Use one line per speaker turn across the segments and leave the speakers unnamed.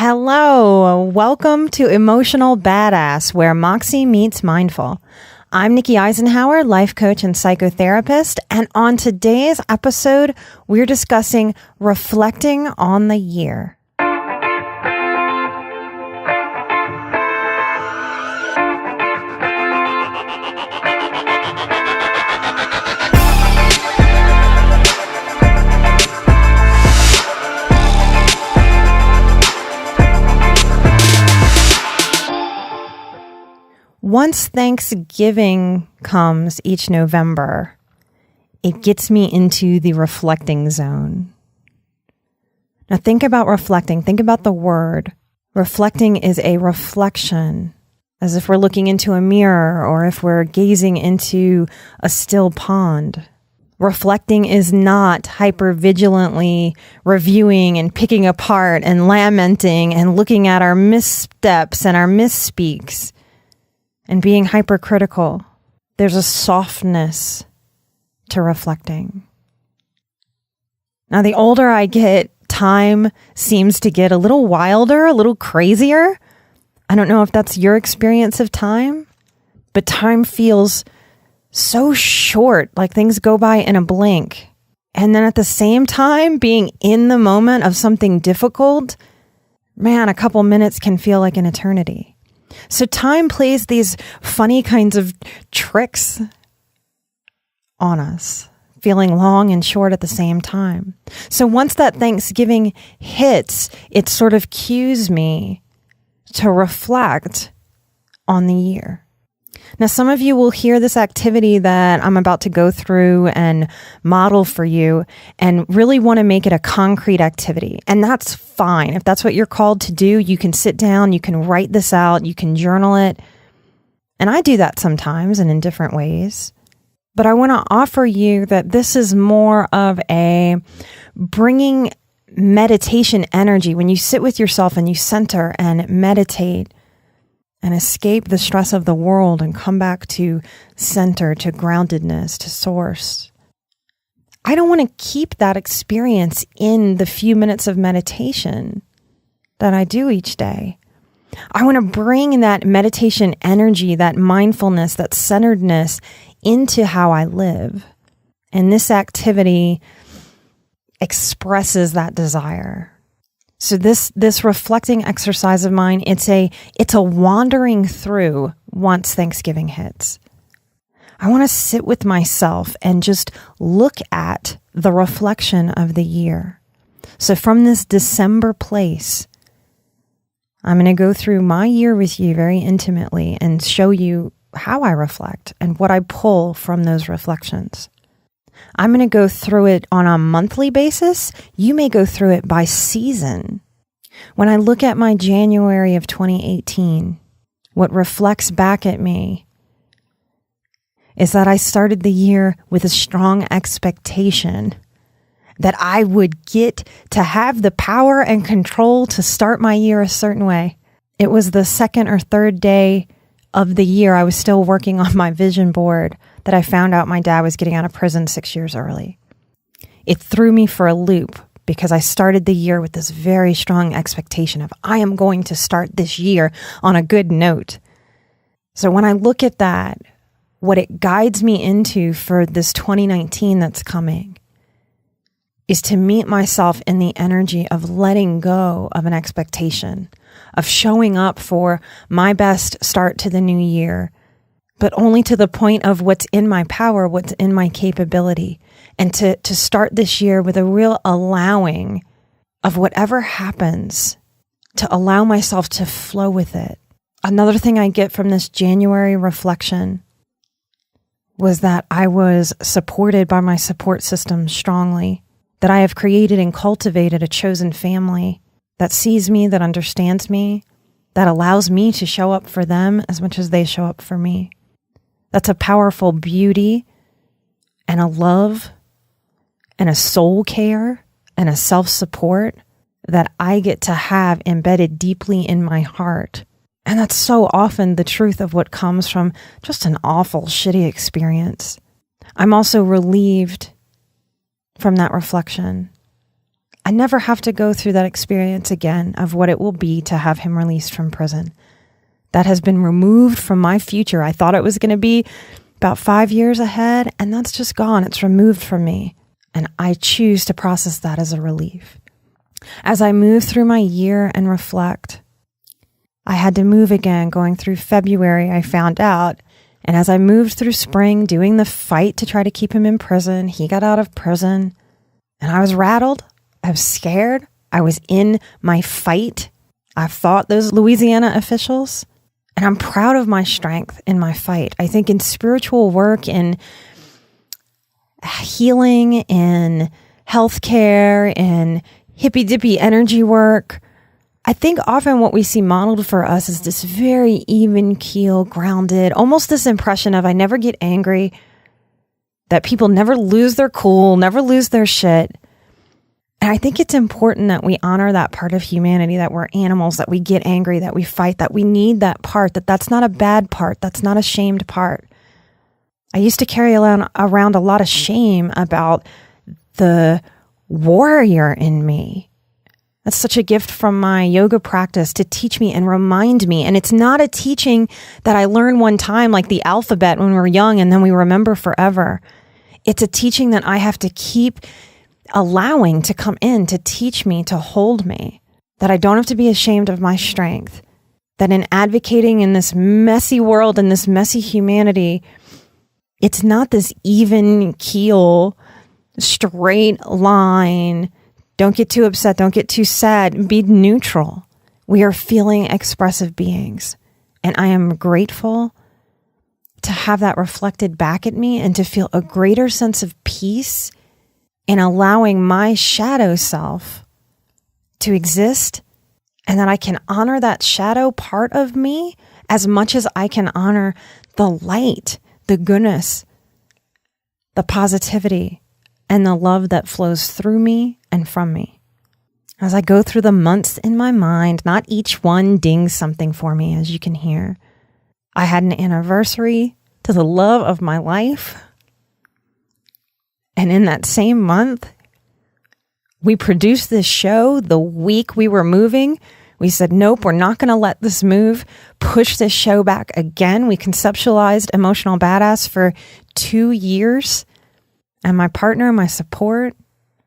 Hello, welcome to Emotional Badass, where Moxie meets Mindful. I'm Nikki Eisenhower, life coach and psychotherapist, and on today's episode, we're discussing reflecting on the year. Once Thanksgiving comes each November, it gets me into the reflecting zone. Now think about reflecting. Think about the word. Reflecting is a reflection, as if we're looking into a mirror or if we're gazing into a still pond. Reflecting is not hyper-vigilantly reviewing and picking apart and lamenting and looking at our missteps and our misspeaks and being hypercritical. There's a softness to reflecting. Now, the older I get, time seems to get a little wilder, a little crazier. I don't know if that's your experience of time, but time feels so short, like things go by in a blink. And then at the same time, being in the moment of something difficult, man, a couple minutes can feel like an eternity. So time plays these funny kinds of tricks on us, feeling long and short at the same time. So once that Thanksgiving hits, it sort of cues me to reflect on the year. Now, some of you will hear this activity that I'm about to go through and model for you and really want to make it a concrete activity. And that's fine. If that's what you're called to do, you can sit down, you can write this out, you can journal it. And I do that sometimes and in different ways. But I want to offer you that this is more of a bringing meditation energy. When you sit with yourself and you center and meditate, and escape the stress of the world and come back to center, to groundedness, to source. I don't want to keep that experience in the few minutes of meditation that I do each day. I want to bring that meditation energy, that mindfulness, that centeredness into how I live. And this activity expresses that desire. So this reflecting exercise of mine, it's a wandering through once Thanksgiving hits. I want to sit with myself and just look at the reflection of the year. So from this December place, I'm going to go through my year with you very intimately and show you how I reflect and what I pull from those reflections. I'm going to go through it on a monthly basis. You may go through it by season. When I look at my January of 2018, what reflects back at me is that I started the year with a strong expectation that I would get to have the power and control to start my year a certain way. It was the second or third day of the year I was still working on my vision board that I found out my dad was getting out of prison 6 years early. It threw me for a loop because I started the year with this very strong expectation of I am going to start this year on a good note. So when I look at that, what it guides me into for this 2019 that's coming is to meet myself in the energy of letting go of an expectation, of showing up for my best start to the new year, but only to the point of what's in my power, what's in my capability, and to start this year with a real allowing of whatever happens, to allow myself to flow with it. Another thing I get from this January reflection was that I was supported by my support system strongly, that I have created and cultivated a chosen family that sees me, that understands me, that allows me to show up for them as much as they show up for me. That's a powerful beauty and a love and a soul care and a self-support that I get to have embedded deeply in my heart. And that's so often the truth of what comes from just an awful, shitty experience. I'm also relieved from that reflection. I never have to go through that experience again of what it will be to have him released from prison. That has been removed from my future. I thought it was going to be about 5 years ahead, and that's just gone. It's removed from me. And I choose to process that as a relief. As I move through my year and reflect, I had to move again. Going through February, I found out. And as I moved through spring, doing the fight to try to keep him in prison, he got out of prison. And I was rattled. I was scared. I was in my fight. I fought those Louisiana officials. And I'm proud of my strength in my fight. I think in spiritual work, in healing, in healthcare, in hippy-dippy energy work, I think often what we see modeled for us is this very even keel, grounded, almost this impression of I never get angry, that people never lose their cool, never lose their shit. And I think it's important that we honor that part of humanity, that we're animals, that we get angry, that we fight, that we need that part, that's not a bad part, that's not a shamed part. I used to carry around a lot of shame about the warrior in me. That's such a gift from my yoga practice to teach me and remind me. And it's not a teaching that I learned one time like the alphabet when we were young and then we remember forever. It's a teaching that I have to keep allowing to come in to teach me, to hold me, that I don't have to be ashamed of my strength, that in advocating in this messy world and this messy humanity, it's not this even keel, straight line. Don't get too upset. Don't get too sad. Be neutral. We are feeling expressive beings. And I am grateful to have that reflected back at me and to feel a greater sense of peace in allowing my shadow self to exist, and that I can honor that shadow part of me as much as I can honor the light, the goodness, the positivity, and the love that flows through me and from me. As I go through the months in my mind, not each one dings something for me, as you can hear. I had an anniversary to the love of my life. And in that same month, we produced this show the week we were moving. We said, nope, we're not going to let this move. Push this show back again. We conceptualized Emotional Badass for 2 years. And my partner, my support,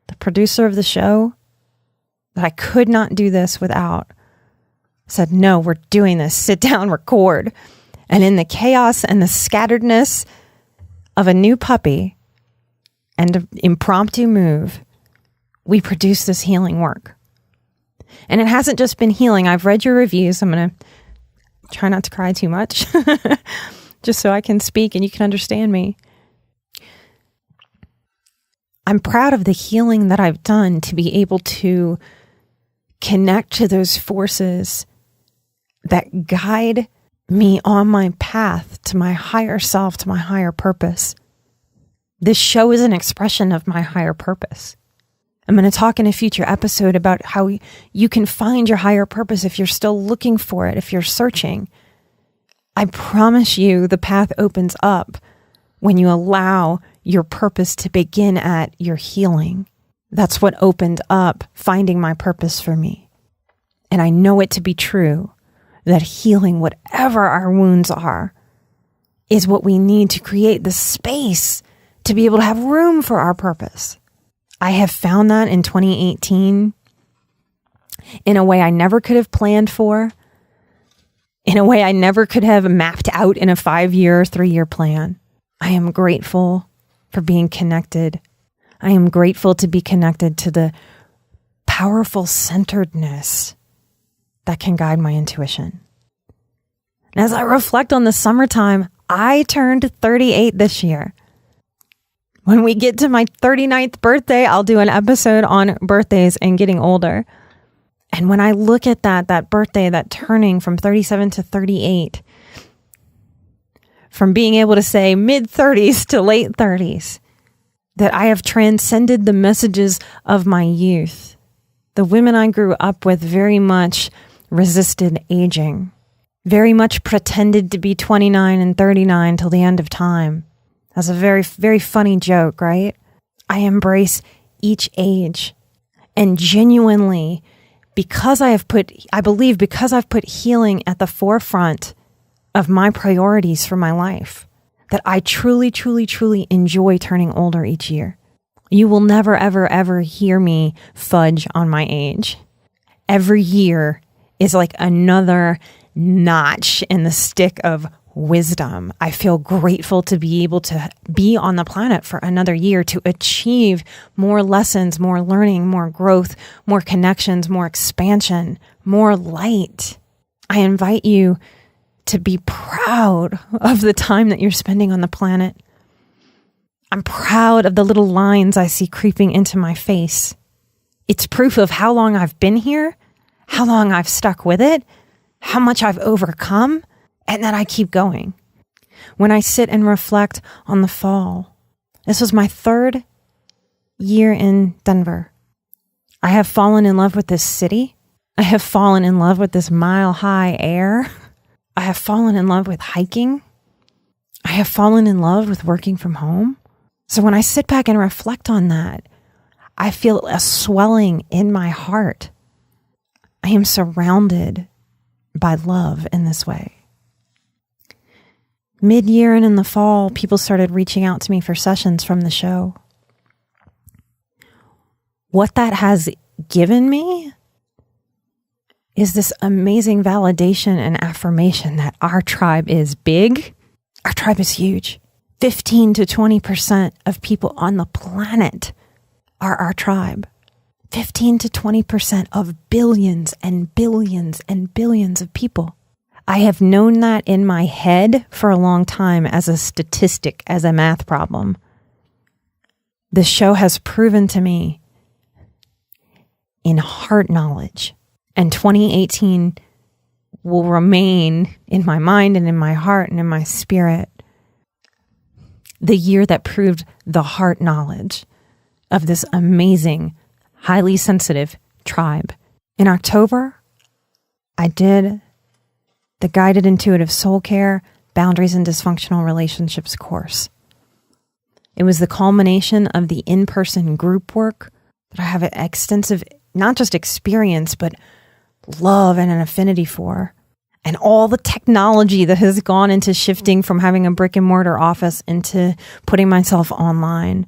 the producer of the show, that I could not do this without, said, no, we're doing this. Sit down, record. And in the chaos and the scatteredness of a new puppy and an impromptu move, we produced this healing work. And it hasn't just been healing. I've read your reviews. I'm going to try not to cry too much, just so I can speak and you can understand me. I'm proud of the healing that I've done to be able to connect to those forces that guide me on my path to my higher self, to my higher purpose. This show is an expression of my higher purpose. I'm going to talk in a future episode about how you can find your higher purpose if you're still looking for it, if you're searching. I promise you the path opens up when you allow your purpose to begin at your healing. That's what opened up finding my purpose for me. And I know it to be true that healing, whatever our wounds are, is what we need to create the space to be able to have room for our purpose. I have found that in 2018 in a way I never could have planned for, in a way I never could have mapped out in a 5-year, 3-year plan. I am grateful for being connected. I am grateful to be connected to the powerful centeredness that can guide my intuition. And as I reflect on the summertime, I turned 38 this year. When we get to my 39th birthday, I'll do an episode on birthdays and getting older. And when I look at that birthday, that turning from 37 to 38, from being able to say mid-30s to late 30s, that I have transcended the messages of my youth. The women I grew up with very much resisted aging, very much pretended to be 29 and 39 till the end of time. That's a very, very funny joke, right? I embrace each age. And genuinely, because I've put healing at the forefront of my priorities for my life, that I truly, truly, truly enjoy turning older each year. You will never, ever, ever hear me fudge on my age. Every year is like another notch in the stick of wisdom. I feel grateful to be able to be on the planet for another year, to achieve more lessons, more learning, more growth, more connections, more expansion, more light. I invite you to be proud of the time that you're spending on the planet. I'm proud of the little lines I see creeping into my face. It's proof of how long I've been here, how long I've stuck with it, how much I've overcome, and that I keep going. When I sit and reflect on the fall, this was my 3rd year in Denver. I have fallen in love with this city. I have fallen in love with this mile-high air. I have fallen in love with hiking. I have fallen in love with working from home. So when I sit back and reflect on that, I feel a swelling in my heart. I am surrounded by love in this way. Mid-year and in the fall, people started reaching out to me for sessions from the show. What that has given me is this amazing validation and affirmation that our tribe is big. Our tribe is huge. 15 to 20% of people on the planet are our tribe. 15 to 20% of billions and billions and billions of people. I have known that in my head for a long time as a statistic, as a math problem. The show has proven to me in heart knowledge, and 2018 will remain in my mind and in my heart and in my spirit, the year that proved the heart knowledge of this amazing, highly sensitive tribe. In October, I did the Guided Intuitive Soul Care Boundaries and Dysfunctional Relationships course. It was the culmination of the in-person group work that I have an extensive, not just experience, but love and an affinity for. And all the technology that has gone into shifting from having a brick and mortar office into putting myself online.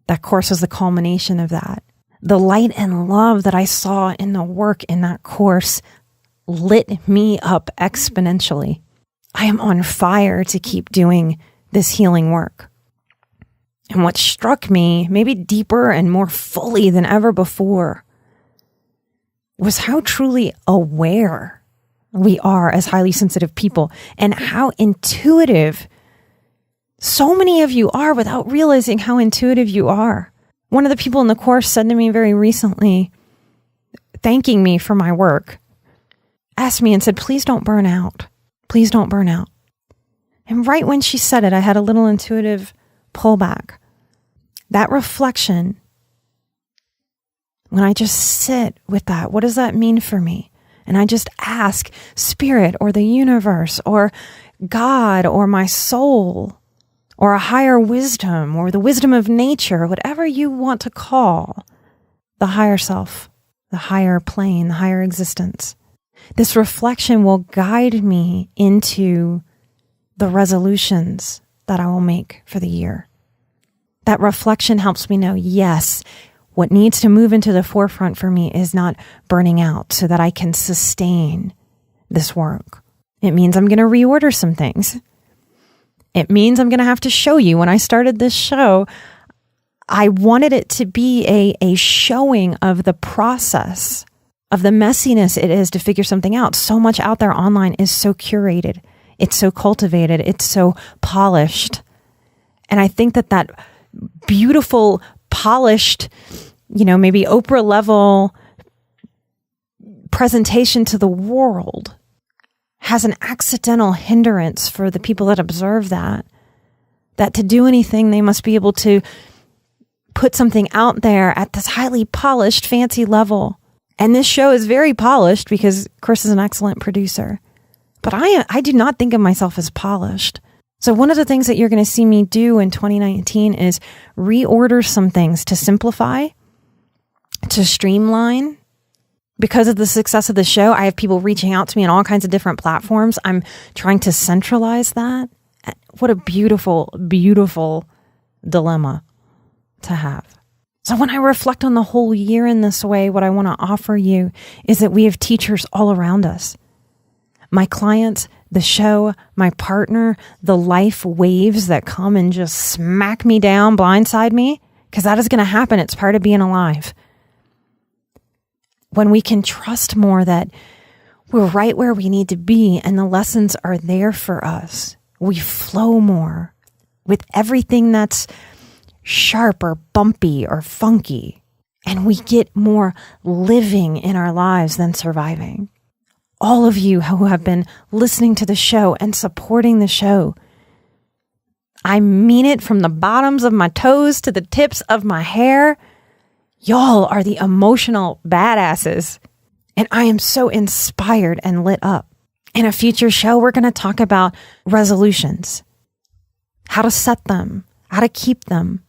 That course was the culmination of that. The light and love that I saw in the work in that course lit me up exponentially. I am on fire to keep doing this healing work. And what struck me, maybe deeper and more fully than ever before, was how truly aware we are as highly sensitive people and how intuitive so many of you are without realizing how intuitive you are. One of the people in the course said to me very recently, thanking me for my work, asked me and said, please don't burn out. Please don't burn out. And right when she said it, I had a little intuitive pullback. That reflection, when I just sit with that, what does that mean for me? And I just ask Spirit or the universe or God or my soul or a higher wisdom or the wisdom of nature, whatever you want to call the higher self, the higher plane, the higher existence. This reflection will guide me into the resolutions that I will make for the year. That reflection helps me know, yes, what needs to move into the forefront for me is not burning out so that I can sustain this work. It means I'm going to reorder some things. It means I'm going to have to show you. When I started this show, I wanted it to be a showing of the process, of the messiness it is to figure something out. So much out there online is so curated. It's so cultivated. It's so polished. And I think that beautiful, polished, maybe Oprah level presentation to the world has an accidental hindrance for the people that observe that to do anything, they must be able to put something out there at this highly polished, fancy level. And this show is very polished because Chris is an excellent producer. But I do not think of myself as polished. So one of the things that you're going to see me do in 2019 is reorder some things to simplify to streamline. Because of the success of the show, I have people reaching out to me on all kinds of different platforms. I'm trying to centralize that. What a beautiful, beautiful dilemma to have. So when I reflect on the whole year in this way, what I want to offer you is that we have teachers all around us. My clients, the show, my partner, the life waves that come and just smack me down, blindside me, because that is going to happen. It's part of being alive. When we can trust more that we're right where we need to be and the lessons are there for us, we flow more with everything that's sharp or bumpy or funky, and we get more living in our lives than surviving. All of you who have been listening to the show and supporting the show, I mean it from the bottoms of my toes to the tips of my hair. Y'all are the emotional badasses, and I am so inspired and lit up. In a future show, we're going to talk about resolutions, how to set them, how to keep them,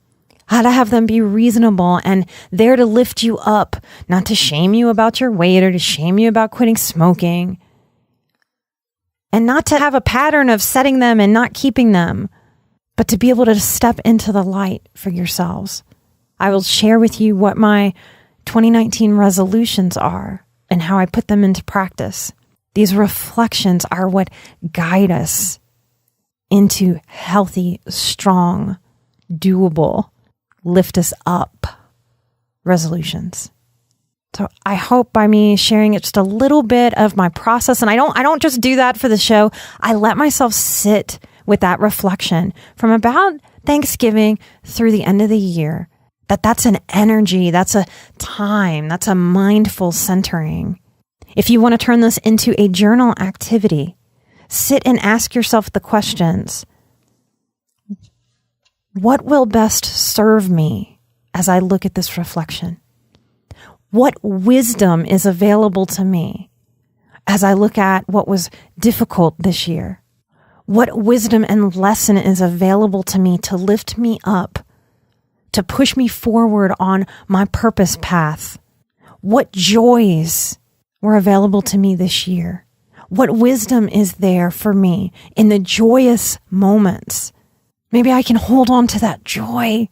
how to have them be reasonable and there to lift you up, not to shame you about your weight or to shame you about quitting smoking, and not to have a pattern of setting them and not keeping them, but to be able to step into the light for yourselves. I will share with you what my 2019 resolutions are and how I put them into practice. These reflections are what guide us into healthy, strong, doable, lift us up resolutions. So I hope by me sharing just a little bit of my process, and I don't just do that for the show. I let myself sit with that reflection from about Thanksgiving through the end of the year. That's an energy, that's a time, that's a mindful centering. If you want to turn this into a journal activity, sit and ask yourself the questions. What will best serve me as I look at this reflection? What wisdom is available to me as I look at what was difficult this year? What wisdom and lesson is available to me to lift me up, to push me forward on my purpose path? What joys were available to me this year? What wisdom is there for me in the joyous moments? Maybe I can hold on to that joy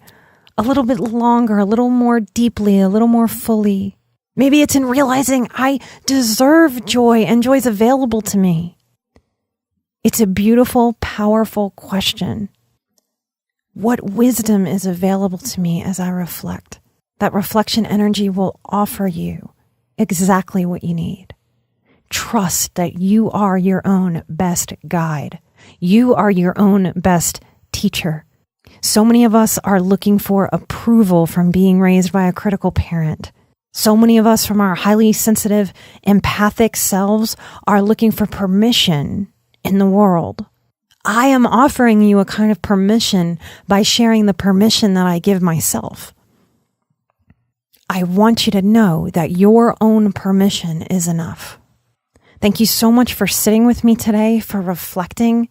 a little bit longer, a little more deeply, a little more fully. Maybe it's in realizing I deserve joy and joy is available to me. It's a beautiful, powerful question. What wisdom is available to me as I reflect? That reflection energy will offer you exactly what you need. Trust that you are your own best guide. You are your own best teacher. So many of us are looking for approval from being raised by a critical parent. So many of us from our highly sensitive, empathic selves are looking for permission in the world. I am offering you a kind of permission by sharing the permission that I give myself. I want you to know that your own permission is enough. Thank you so much for sitting with me today, for reflecting,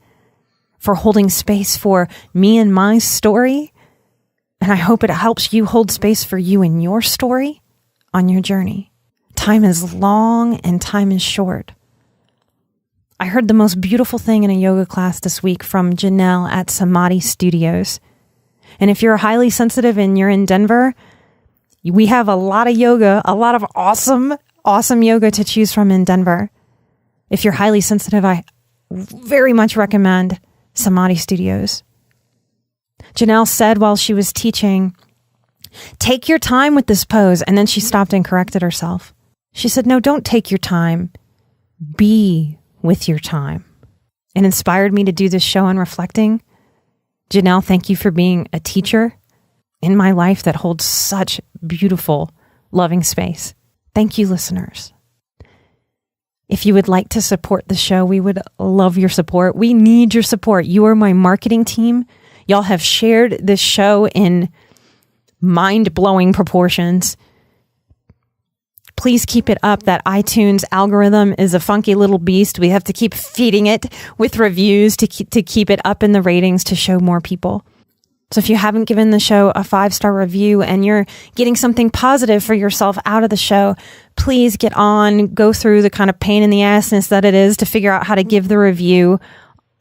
for holding space for me and my story. And I hope it helps you hold space for you and your story on your journey. Time is long and time is short. I heard the most beautiful thing in a yoga class this week from Janelle at Samadhi Studios. And if you're highly sensitive and you're in Denver, we have a lot of yoga, a lot of awesome yoga to choose from in Denver. If you're highly sensitive, I very much recommend Samadhi Studios. Janelle said while she was teaching, take your time with this pose. And then she stopped and corrected herself. She said, no, don't take your time. Be with your time. It inspired me to do this show on reflecting. Janelle, thank you for being a teacher in my life that holds such beautiful, loving space. Thank you, listeners. If you would like to support the show, we would love your support. We need your support. You are my marketing team. Y'all have shared this show in mind-blowing proportions. Please keep it up. That iTunes algorithm is a funky little beast. We have to keep feeding it with reviews to keep it up in the ratings to show more people. So if you haven't given the show a 5-star review and you're getting something positive for yourself out of the show, please get on, go through the kind of pain in the assness that it is to figure out how to give the review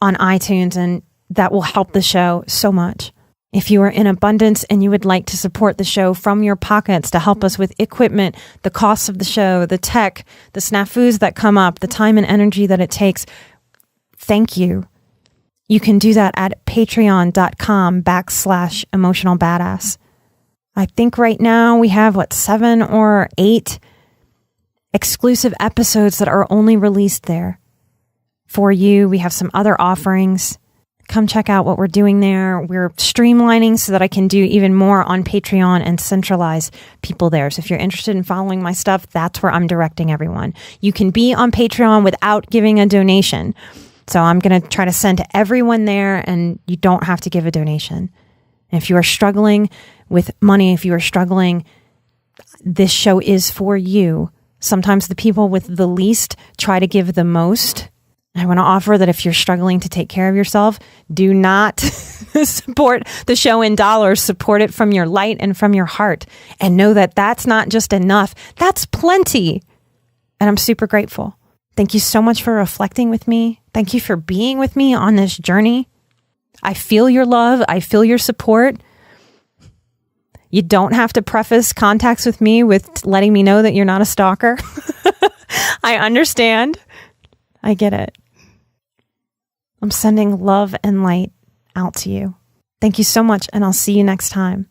on iTunes, and that will help the show so much. If you are in abundance and you would like to support the show from your pockets to help us with equipment, the costs of the show, the tech, the snafus that come up, the time and energy that it takes, thank you. You can do that at patreon.com/emotionalbadass. I think right now we have 7 or 8 exclusive episodes that are only released there for you. We have some other offerings. Come check out what we're doing there. We're streamlining so that I can do even more on Patreon and centralize people there. So if you're interested in following my stuff, that's where I'm directing everyone. You can be on Patreon without giving a donation. So I'm going to try to send to everyone there, and you don't have to give a donation. And if you are struggling with money, if you are struggling, this show is for you. Sometimes the people with the least try to give the most. I want to offer that if you're struggling to take care of yourself, do not support the show in dollars. Support it from your light and from your heart. And know that that's not just enough. That's plenty. And I'm super grateful. Thank you so much for reflecting with me. Thank you for being with me on this journey. I feel your love. I feel your support. You don't have to preface contacts with me with letting me know that you're not a stalker. I understand. I get it. I'm sending love and light out to you. Thank you so much, and I'll see you next time.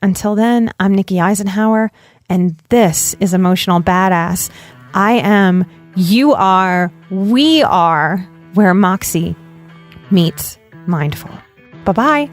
Until then, I'm Nikki Eisenhower, and this is Emotional Badass. I am, you are, we are, where Moxie meets mindful. Bye-bye.